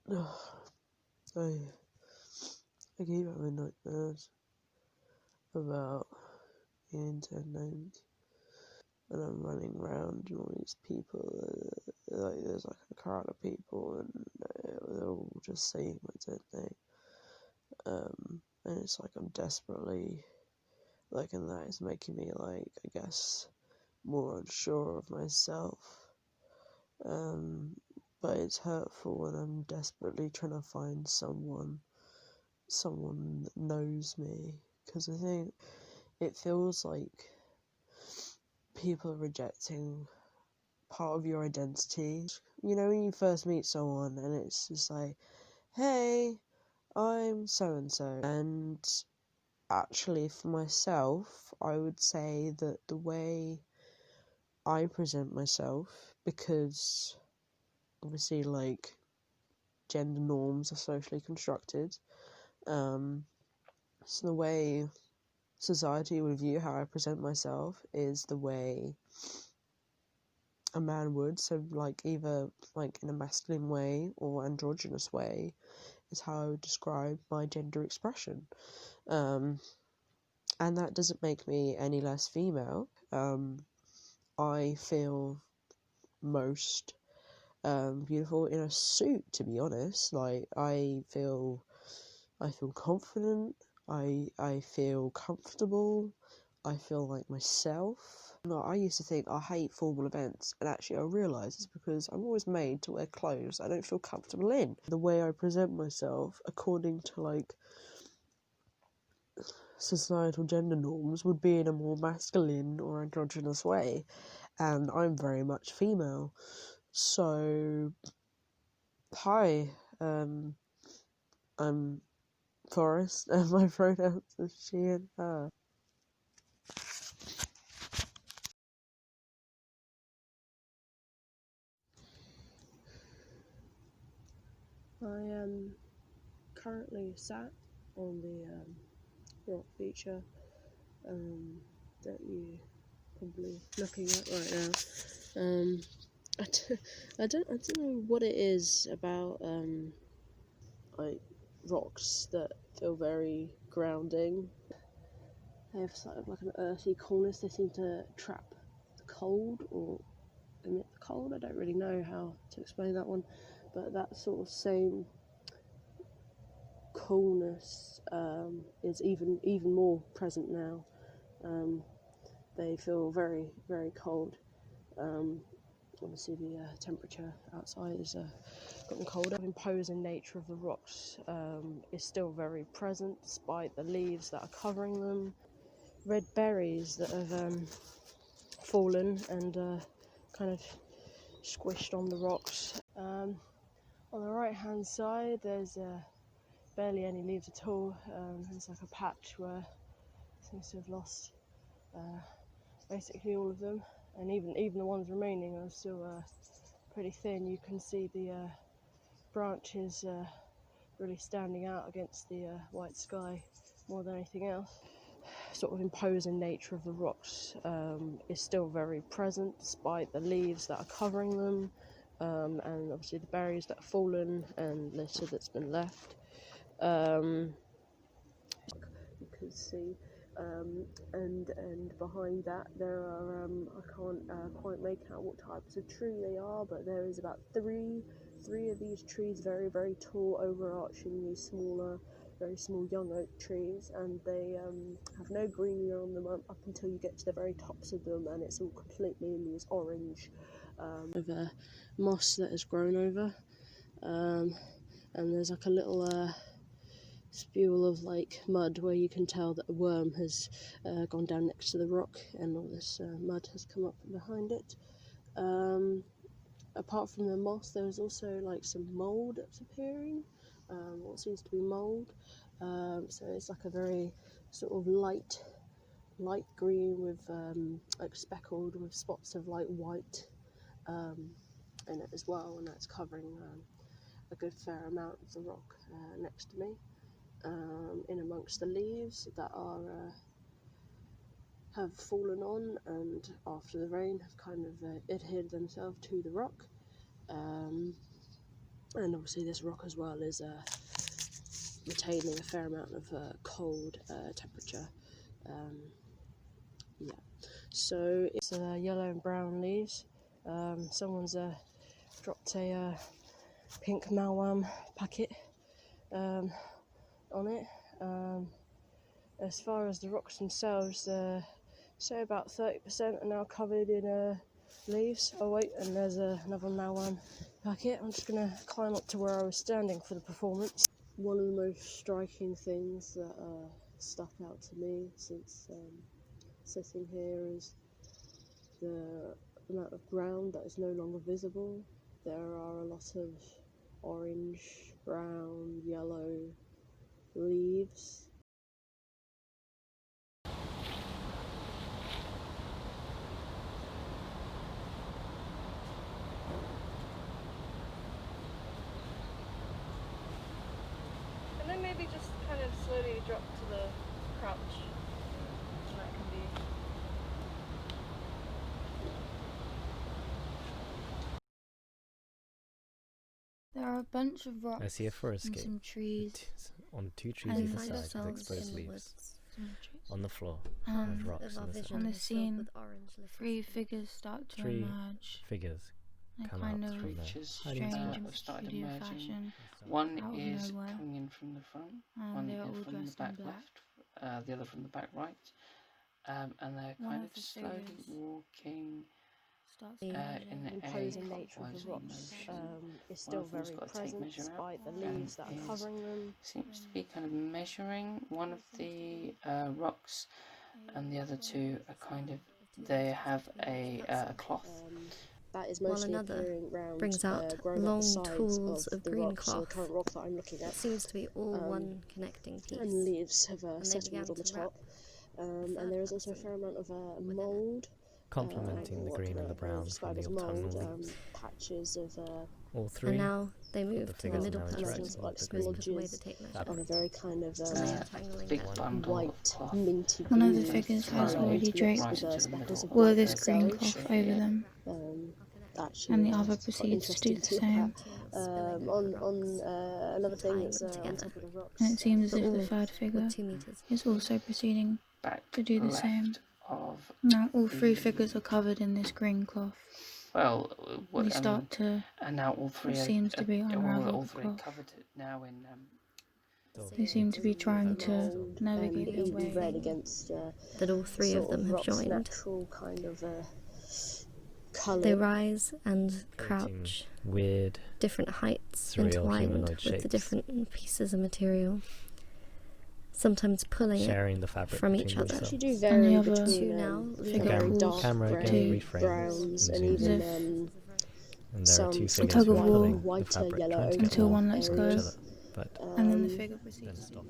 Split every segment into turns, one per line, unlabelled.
I keep having nightmares about being 10 names, and I'm running around and all these people, like there's like a crowd of people, and they're all just saying my dead name. And it's like I'm desperately, like, and that is making me, like, I guess, more unsure of myself. But it's hurtful, and I'm desperately trying to find someone that knows me, because I think it feels like people are rejecting part of your identity. You know, when you first meet someone and it's just like, hey, I'm so-and-so. And actually, for myself, I would say that the way I present myself, because obviously, like, gender norms are socially constructed, so the way society would view how I present myself is the way a man would, so like either like in a masculine way or androgynous way is how I would describe my gender expression. And that doesn't make me any less female. I feel most beautiful in a suit, to be honest. Like, I feel confident, I feel comfortable, I feel like myself. No, I used to think I hate formal events, and actually I realise it's because I'm always made to wear clothes I don't feel comfortable in. The way I present myself, according to, like, societal gender norms, would be in a more masculine or androgynous way, and I'm very much female. So, hi, I'm Forrest, and my pronouns are she and her. I am currently sat on the rock feature that you're probably looking at right now. I don't know what it is about like rocks that feel very grounding. They have sort of like an earthy coolness. They seem to trap the cold or emit the cold. I don't really know how to explain that one, but that sort of same coolness is even more present now. They feel very, very cold. Obviously the temperature outside is gotten colder. The imposing nature of the rocks is still very present despite the leaves that are covering them. Red berries that have fallen and kind of squished on the rocks. On the right hand side there's barely any leaves at all. There's like a patch where it seems to have lost basically all of them, and even the ones remaining are still pretty thin. You can see the branches really standing out against the white sky more than anything else. Sort of imposing nature of the rocks is still very present despite the leaves that are covering them, and obviously the berries that have fallen and litter that's been left. You can see, and behind that there are I can't quite make out what types of tree they are, but there is about three of these trees, very, very tall, overarching these smaller, very small young oak trees, and they have no greenery on them up until you get to the very tops of them, and it's all completely in these orange of moss that has grown over, and there's like a little spewl of like mud where you can tell that a worm has gone down next to the rock, and all this mud has come up behind it. Apart from the moss, there is also like some mould that's appearing, what seems to be mould. So it's like a very sort of light green with like speckled with spots of like white in it as well, and that's covering a good fair amount of the rock next to me. In amongst the leaves that are have fallen on, and after the rain have kind of adhered themselves to the rock. And obviously this rock as well is retaining a fair amount of cold temperature. Yeah, so it's yellow and brown leaves. Someone's dropped a pink malwam packet on it. As far as the rocks themselves, say about 30% are now covered in leaves. Oh wait, and there's another malwam packet. I'm just going to climb up to where I was standing for the performance. One of the most striking things that stuck out to me since sitting here is the amount of ground that is no longer visible. There are a lot of orange, brown, yellow leaves. And then maybe just kind of slowly drop to the crouch. And that can be.
There are a bunch of rocks.
I see a forest
and
scape
some trees.
On 2 trees either side with exposed leaves. On the floor, with rocks in the center.
On the scene, 3 figures start to
3
emerge.
figures
They're
come
kind
out
of
from their hiding
strange
spot.
and peculiar fashion.
One
out of
is
nowhere.
coming in from the front,
And
one
they're all
in from the
dressed in
back
black.
left, the other from the back right, and they're
One
kind
of
of
the
slowly
figures
walking
starts
in
emerging.
a
Imposing nature of
clockwise
the rocks
motion.
is still
One of them's
very
got a tape
present
measure out
despite the
and
leaves that are covering them.
seems to be kind of measuring one of the rocks, and the other 2 are kind of, they have a cloth.
That is
while
mostly
another
appearing round,
brings out
grown up the
long
sides
tools of
the
green
rock, so the
cloth
current rock that I'm looking
that
at.
seems to be all one connecting piece.
And leaves have
they
settled
began
on the
to
top.
wrap
And there is also a fair amount of mould.
Complementing the green and the brown from the autumnal leaves.
Patches of
All 3
And now they move to the
figures are
middle
now
piece,
interacting
like
with the
supposed to
green
put away the tape measure.
on a very kind of
And they are tangling
big
that.
bundle
white,
of cloth.
minty
One of the
green
figures has
colour
already
intermixed
draped
with speckles of
all
white
of this green
themselves.
cloth over them,
Actually,
and the
it's
other
quite
proceeds to do
interesting
the
to look
same.
at. On another thing that's on
together.
top of the rocks.
And it seems as
But
if the
all
3rd figure
with 2 meters.
is also proceeding
Back
to do the
left
same.
of
Now all 3 figures are covered in this green cloth.
well,
They start to
and now all 3
what
are,
seems to be
all
unravelled
3 are
cloth.
covered now in
They seem to be trying to
Mould
navigate
and
their
even red
way.
against
That all 3 of
sort
them have
rocks'
joined.
natural kind of colour.
They rise and
creating
crouch,
weird,
different heights,
surreal
entwined
humanoid
with
shapes.
the different pieces of material. Sometimes pulling
sharing the fabric
from
between
each other.
themselves.
Actually do
And
vary
the other
between
2 now
figure
very
pulls
dark
Camera again
to
reframes
browns and
and zooms
even
in. And there
some
are 2
sort
figures
tug of
who are
war.
pulling the
whiter
fabric,
yellow
trying to get
until
more
one lets
from
go.
each other, but
And then the figure
then
proceeds.
stops.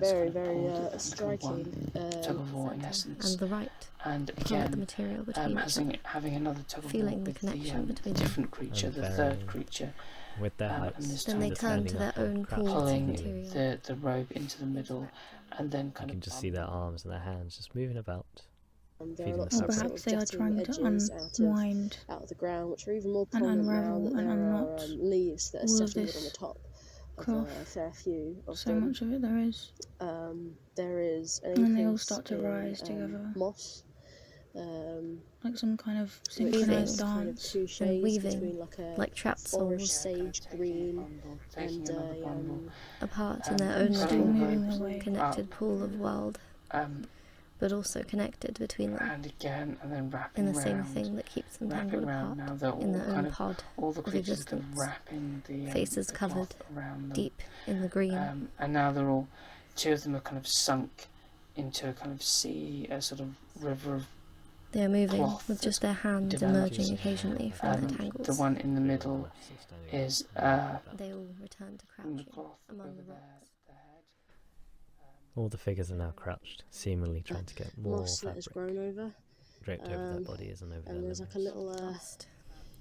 very striking.
tug of war in essence.
and the right.
And
Pull at the
again,
material between each other.
having another tug of war
Feeling the
with
connection
the
between them.
different creature,
And
the
varying
3rd creature,
with their
and
heights.
this
Then
time
they
they're
turn to
standing
their
up or
own
crouching
pool of
pulling
material.
the robe into the middle, and then
You
kind
can
of
just see their arms and their hands just moving about.
There are
Feeding
lots
the
of
Or
fabric.
sort
perhaps
of
they are
jutting
trying to
edges
unwind
out of the ground, which are even more
and
prominent now
unravel
that
and
there
unknot
are leaves that are
all of
settled on the
this
top of
cloth.
a fair few of
So
them.
much of it there is.
There is an
And then they all
increase
start to
in
rise together.
moss,
Like some kind of
which
synchronized
is kind of
dance.
2
And
shades
weaving
between like a
like trapped
forest
souls
sage green and
another bundle.
apart in their own
And still
little
moving their way.
connected pool of world, but also connected between them
And again, and then
in
wrapping
the same
round,
thing that keeps them
wrapping
tangled
round.
apart
Now they're
in
all
their
kind
own
of,
pod
all the
of
creatures are kind of
existence,
wrapping the
faces
the
covered
cloth around them.
deep in the green.
And now they're all, 2 of them are kind of sunk into a kind of sea, a sort of river of
They are moving
cloth
with just their hands
developing.
emerging occasionally from their tangles.
The one in the middle is
They all return to
from the
crouching
cloth
among
over
the
their
rocks.
head.
All the figures are now crouched, seemingly trying to get more
moss that has
fabric
grown over.
draped over their bodies and over their
And there's
limbs.
like a little
Dust.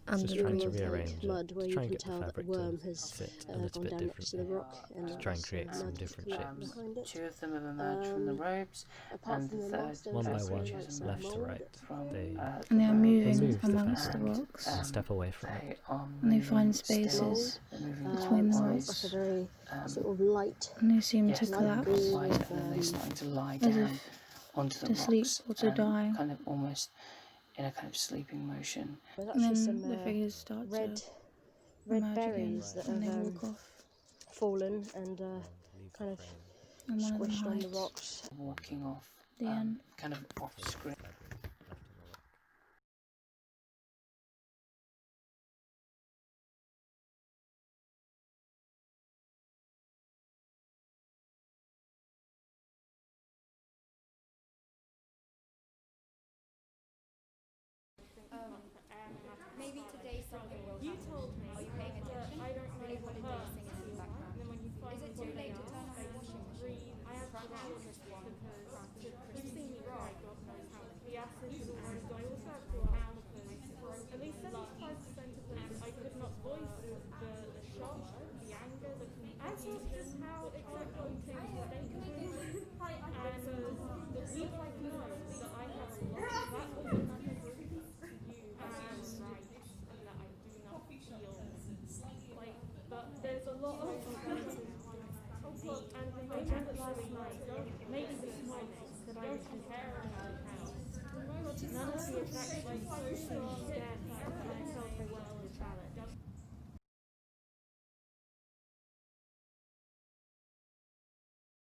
under
just
the
trying to
water.
rearrange
mud
it,
where
to
you
try and
can
get the
tell that a
fabric
worm
to
has
fit a little
gone
bit
down next to the
differently,
rock and
to try and create
mud
some different shapes.
behind it.
2 of them have emerged from the robes,
Apart
and
from
the
the
third
moss, there
One
was
by
also
one,
like some
left to
mould.
right,
from
they
And they are moving
remove the
amongst the
fabric
rocks.
and step away from
They
it.
are
And they
moving
find
steadily.
spaces
They're moving
between the
So
clockwise.
it's like a very sort of light,
and they seem to
Yes, they're moving
collapse
clockwise,
with,
and then they're starting to lie
as
down
if
onto the
to sleep
rocks,
or to die.
kind of almost in a kind of sleeping motion.
there's
And
actually
then
some
the figures start
red
to
red
emerge again,
berries that
and
have
they walk off.
fallen and kind of
And one of them
squished on the
hides.
rocks.
Walking off,
The end.
kind of off screen.
Maybe today something will happen. You told me. Are you paying attention? I don't really want to do a sing in the background. Is it too late to turn on the washing machine? I have to do this one because you've seen me cry God knows how many. The acid is almost I also have to ask because at least 75% of them I could not voice the shock, the anger, the confusion, just how accepting things they could do. And the week I know that I have a lot, that was enough proof to you that I am right and that I do not feel like, but there's a lot of and I drank last night, maybe this morning, that I was comparing our house. None of the effects were so strong.